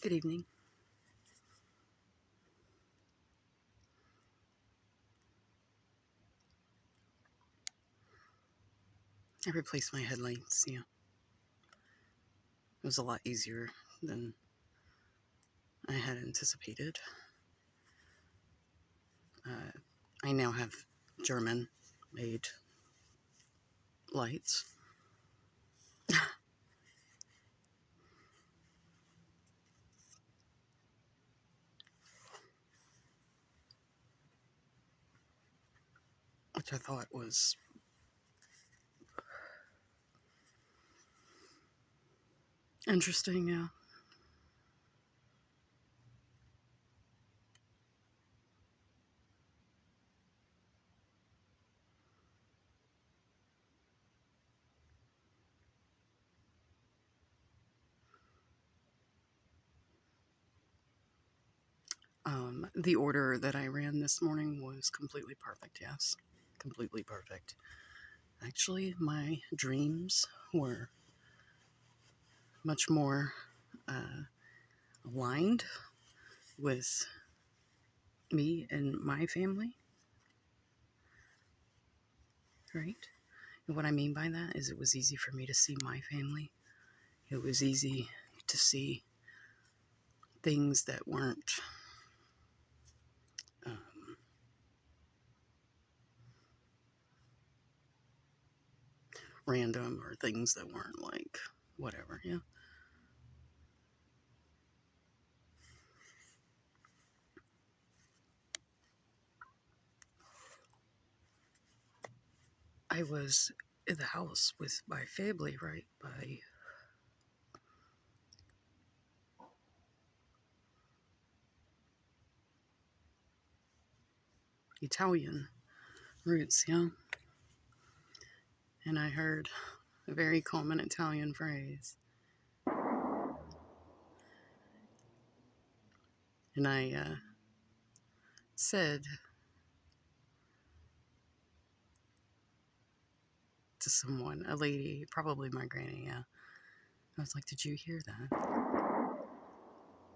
Good evening. I replaced my headlights. Yeah, it was a lot easier than I had anticipated. Uh, I now have German-made lights. Which I thought was interesting. Yeah. The order that I ran this morning was completely perfect. Yes, completely perfect. Actually, my dreams were much more uh, aligned with me and my family, right? And what I mean by that is it was easy for me to see my family. It was easy to see things that weren't um, random or things that weren't like whatever. Yeah. I was in the house with my family, right? By Italian roots, yeah. And I heard a very common Italian phrase. And I said to someone, a lady, probably my granny, yeah. I was like, did you hear that?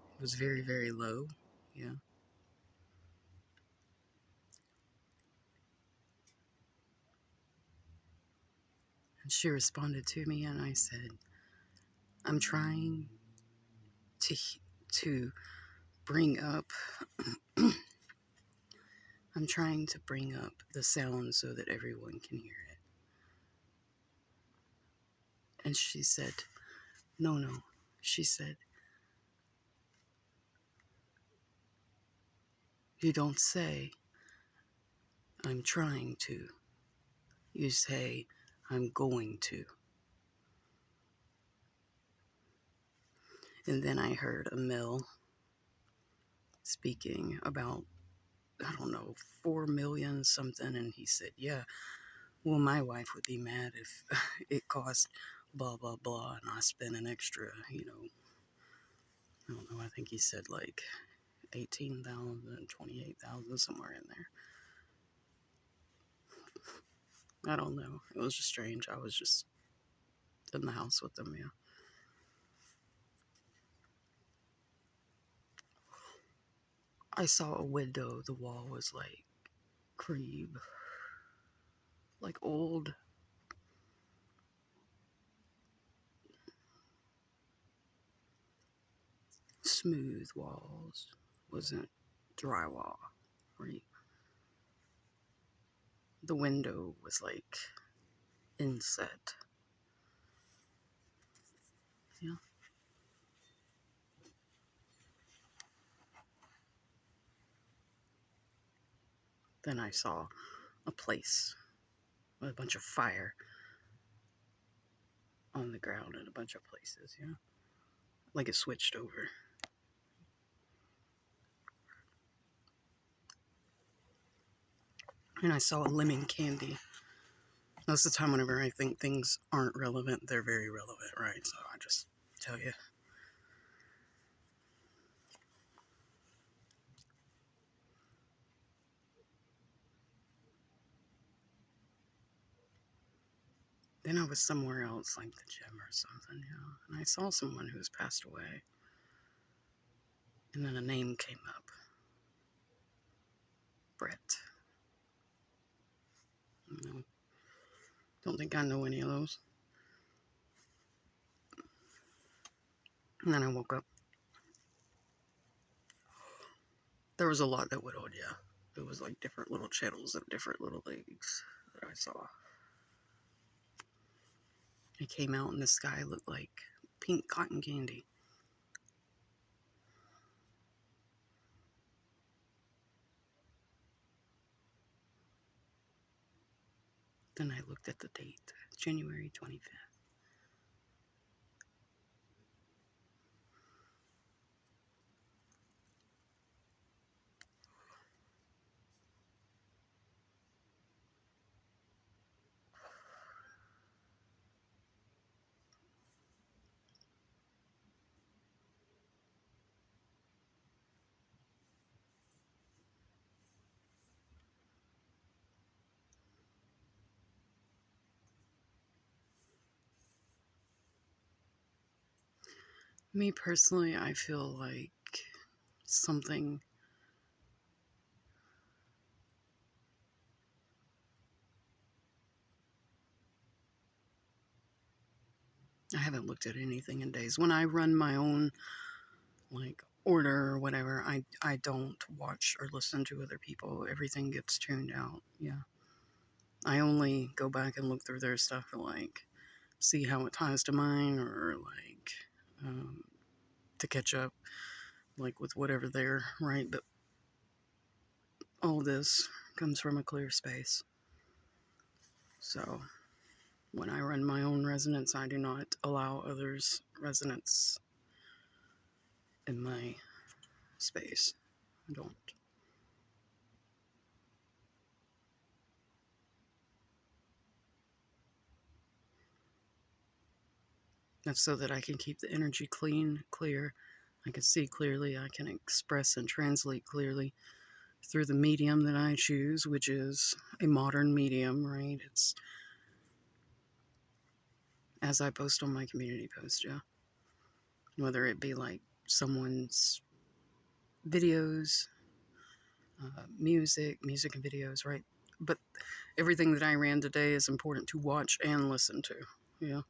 It was very, very low. Yeah. And she responded to me, and I said, I'm trying to to bring up I'm trying to bring up the sound so that everyone can hear it. And she said, no, no. She said, you don't say, I'm trying to. You say, I'm going to. And then I heard a mill speaking about, I don't know, 4 million something. And he said, yeah, well, my wife would be mad if it cost blah, blah, blah. And I spent an extra, I don't know, I think he said like 18,000, 28,000, somewhere in there. I don't know. It was just strange. I was just in the house with them, yeah. I saw a window. The wall was like cream, like old, smooth walls. Wasn't drywall. Right? The window was like inset. Yeah. Then I saw a place with a bunch of fire on the ground in a bunch of places. Yeah. Like it switched over. And I saw a lemon candy. Most of the time, whenever I think things aren't relevant, they're very relevant, right? So I just tell you. Then I was somewhere else, like the gym or something, and I saw someone who's passed away. And then a name came up. Brett. No, don't think I know any of those. And then I woke up. There was a lot that would, yeah. It was like different little channels of different little legs that I saw. It came out and the sky looked like pink cotton candy. Then I looked at the date, January 25th. Me personally, I feel like something. I haven't looked at anything in days. When I run my own like order or whatever, I don't watch or listen to other people. Everything gets tuned out. Yeah. I only go back and look through their stuff and like see how it ties to mine or like to catch up like with whatever they're right. But all this comes from a clear space. So when I run my own resonance, I do not allow others' resonance in my space. I don't. That's so that I can keep the energy clean, clear. I can see clearly. I can express and translate clearly through the medium that I choose, which is a modern medium, right? It's as I post on my community post, yeah. Whether it be like someone's videos, music and videos, right? But everything that I ran today is important to watch and listen to, yeah.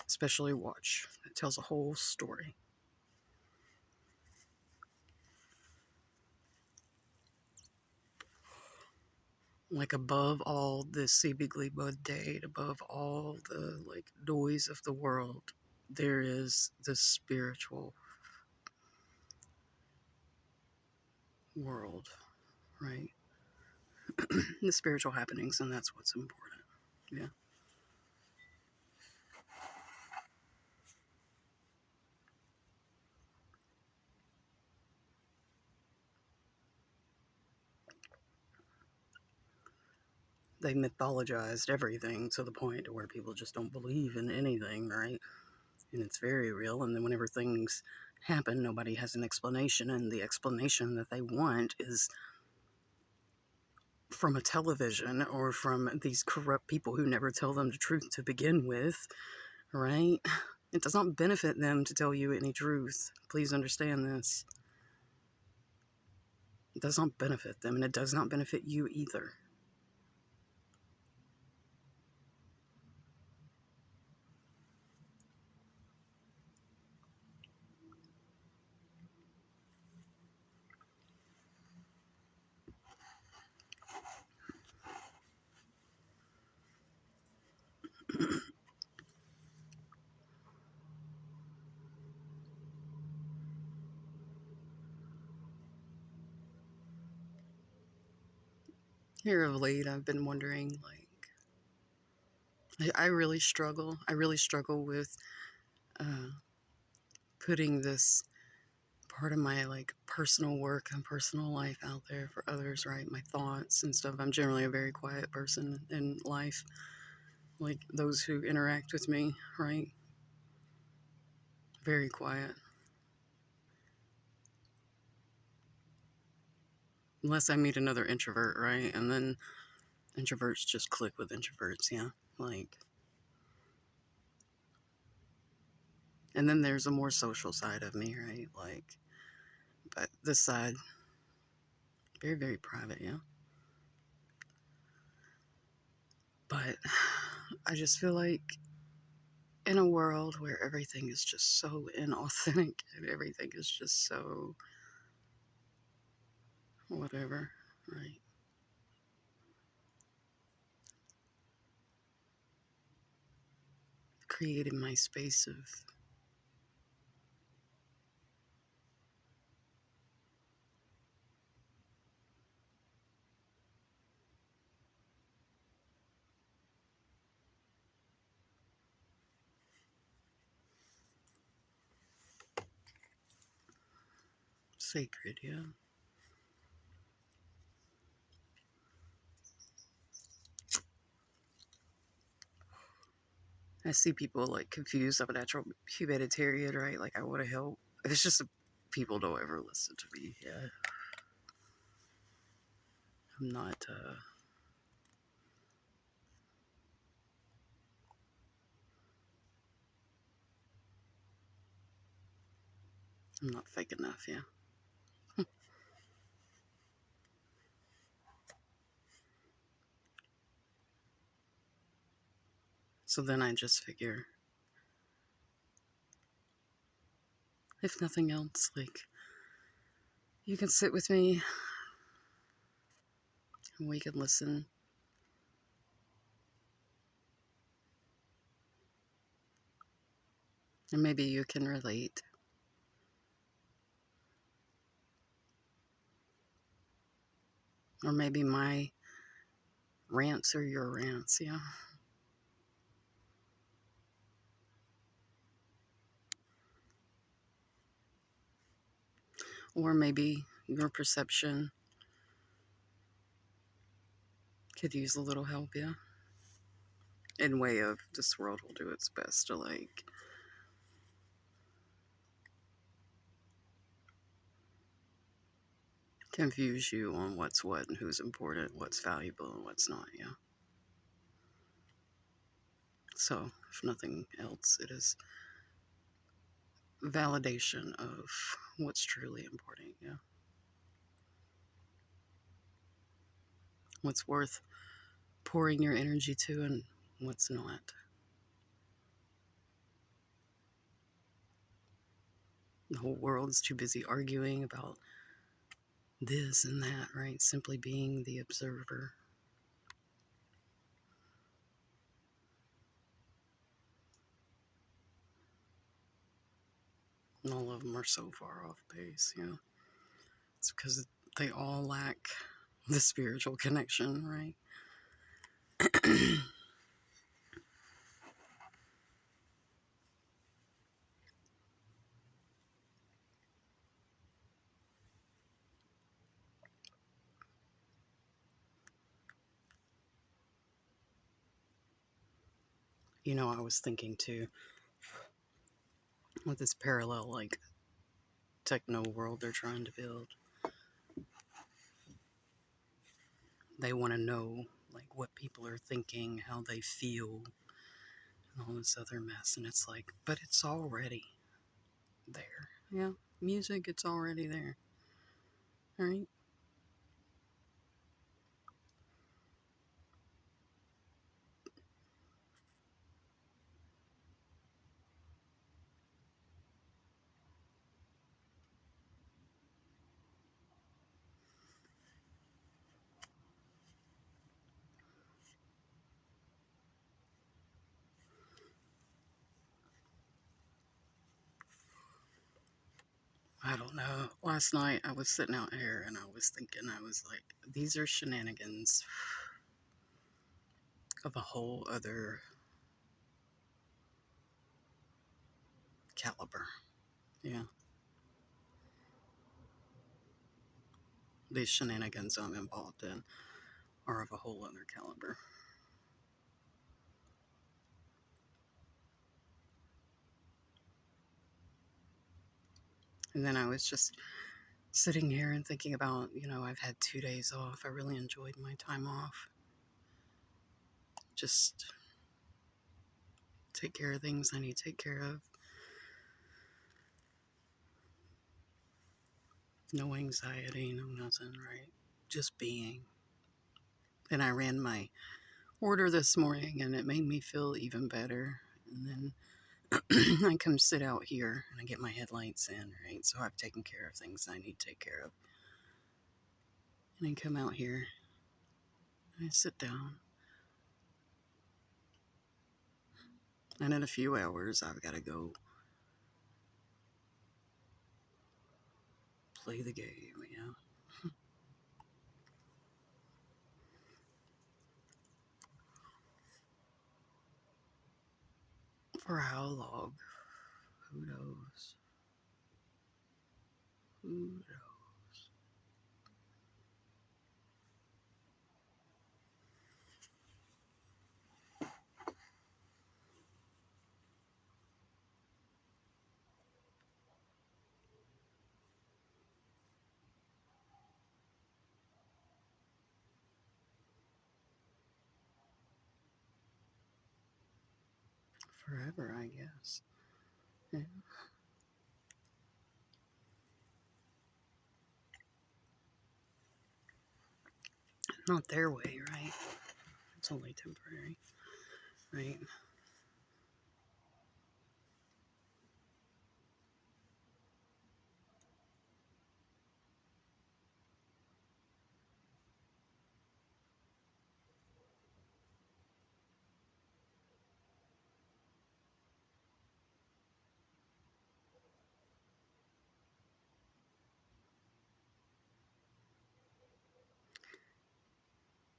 Especially watch. It tells a whole story. Like above all this seemingly mundane, above all the like noise of the world, there is the spiritual world, right? The spiritual happenings, and that's what's important. Yeah. They mythologized everything to the point to where people just don't believe in anything, right? And it's very real. And then whenever things happen, nobody has an explanation, and the explanation that they want is from a television or from these corrupt people who never tell them the truth to begin with, right? It does not benefit them to tell you any truth. Please understand this. It does not benefit them, and it does not benefit you either. Here of late, I've been wondering, like, I really struggle. I really struggle with uh, putting this part of my like personal work and personal life out there for others, right? My thoughts and stuff. I'm generally a very quiet person in life, like those who interact with me, right? Very quiet. Unless I meet another introvert, right? And then introverts just click with introverts, yeah. Like, And then there's a more social side of me, right? Like, but this side, very, very private, yeah. But I just feel like in a world where everything is just so inauthentic and everything is just so whatever, right? Created my space of sacred, yeah. I see people like confused. I'm a natural humanitarian, right? Like I want to help. It's just people don't ever listen to me. Yeah, I'm not. I'm not fake enough. Yeah. So then I just figure, if nothing else, like you can sit with me and we can listen, and maybe you can relate, or maybe my rants are your rants. Yeah. Or maybe your perception could use a little help. Yeah. In way of this world will do its best to like confuse you on what's what and who's important, what's valuable and what's not. Yeah. So, if nothing else, it is validation of what's truly important. Yeah. What's worth pouring your energy to and what's not. The whole world's too busy arguing about this and that, right? Simply being the observer. And all of them are so far off base. Yeah. It's because they all lack the spiritual connection, right? You know, I was thinking too, with this parallel, like, techno world they're trying to build, they want to know, like, what people are thinking, how they feel, and all this other mess. And it's like, but it's already there. Yeah. Music, it's already there. Right? I don't know. Last night I was sitting out here and I was thinking, I was like, these are shenanigans of a whole other caliber. Yeah. These shenanigans I'm involved in are of a whole other caliber. And then I was just sitting here and thinking about, I've had 2 days off. I really enjoyed my time off. Just take care of things I need to take care of. No anxiety, no nothing, right? Just being. And I ran my order this morning and it made me feel even better. And then I come sit out here and I get my headlights in, right? So I've taken care of things I need to take care of. And I come out here and I sit down. And in a few hours, I've got to go play the game, yeah. For how long? Who knows? Who knows? Forever, I guess. Yeah. Not their way, right? It's only temporary, right?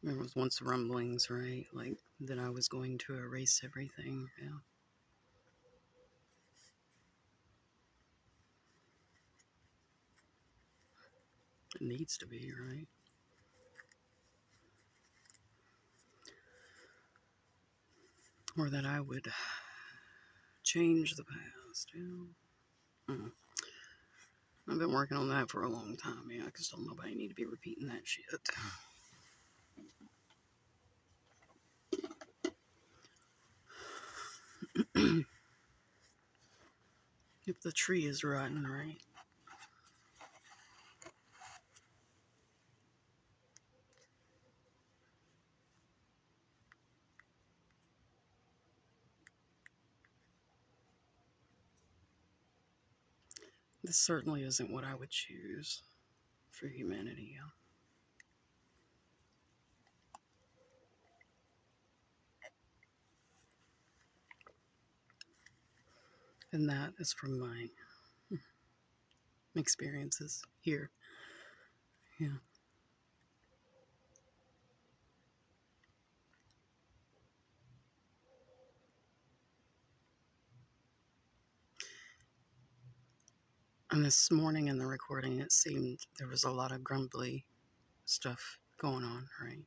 There was once rumblings, right? Like that I was going to erase everything. Yeah. It needs to be, right? Or that I would change the past. Yeah. Mm. I've been working on that for a long time, yeah, because don't nobody need to be repeating that shit. If the tree is rotten, right? This certainly isn't what I would choose for humanity, yeah. And that is from my experiences here, yeah. And this morning in the recording, it seemed there was a lot of grumbly stuff going on, right?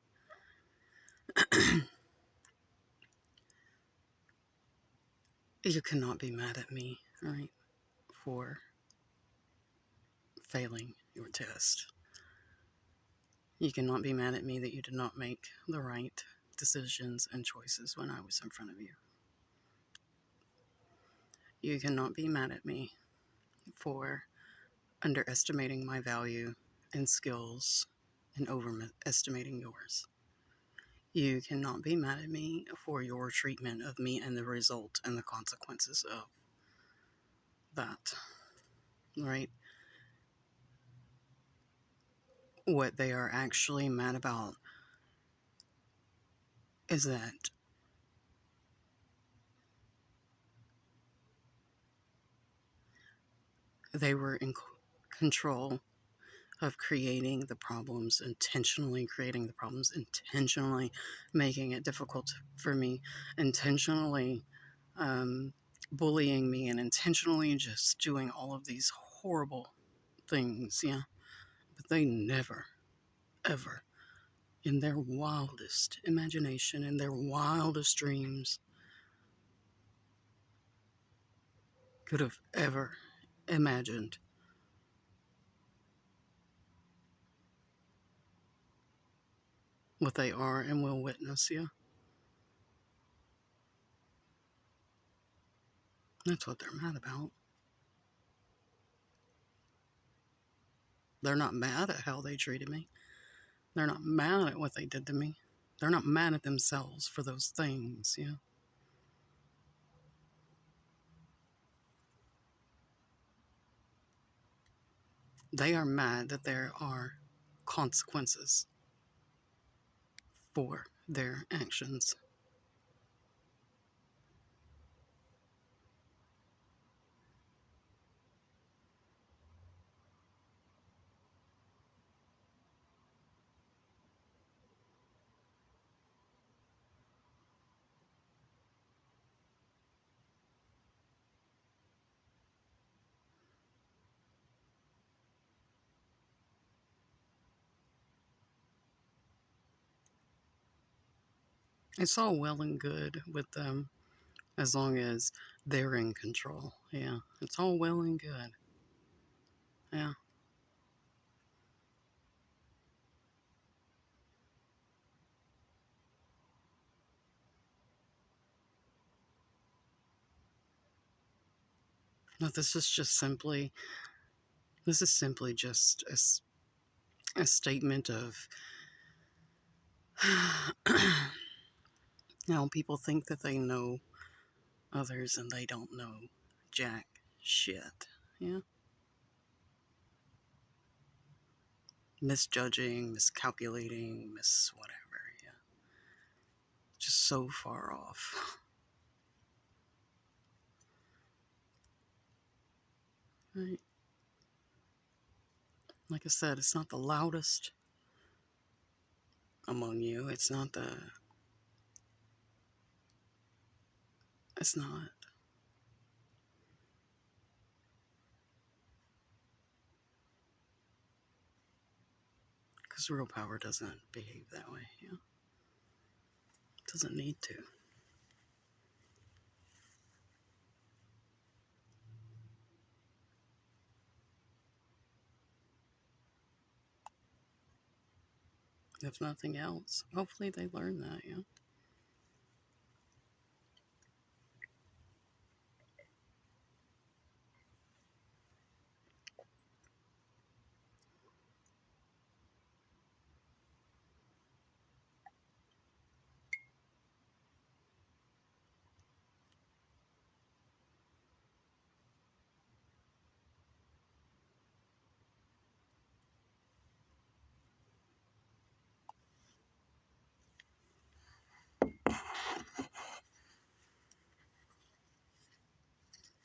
You cannot be mad at me, right, for failing your test. You cannot be mad at me that you did not make the right decisions and choices when I was in front of you. You cannot be mad at me for underestimating my value and skills and overestimating yours. You cannot be mad at me for your treatment of me and the result and the consequences of that, right? What they are actually mad about is that they were in control of creating the problems, intentionally creating the problems, intentionally making it difficult for me, intentionally um, bullying me, and intentionally just doing all of these horrible things, yeah. But they never, ever, in their wildest imagination, in their wildest dreams, could have ever imagined what they are and will witness, yeah. That's what they're mad about. They're not mad at how they treated me. They're not mad at what they did to me. They're not mad at themselves for those things, you know. They are mad that there are consequences for their actions. It's all well and good with them as long as they're in control. Yeah, it's all well and good. Yeah, but this is simply just a statement of people think that they know others and they don't know jack shit. Yeah, misjudging, miscalculating, whatever. Yeah, just so far off. Right. Like I said, it's not the loudest among you. It's not. Because real power doesn't behave that way. Yeah, it doesn't need to. If nothing else, hopefully they learn that. Yeah.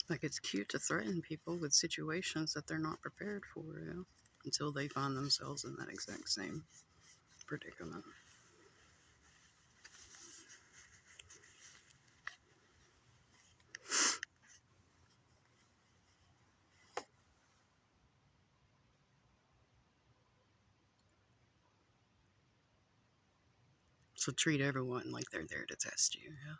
Like it's cute to threaten people with situations that they're not prepared for. Yeah. Until they find themselves in that exact same predicament. So treat everyone like they're there to test you. Yeah.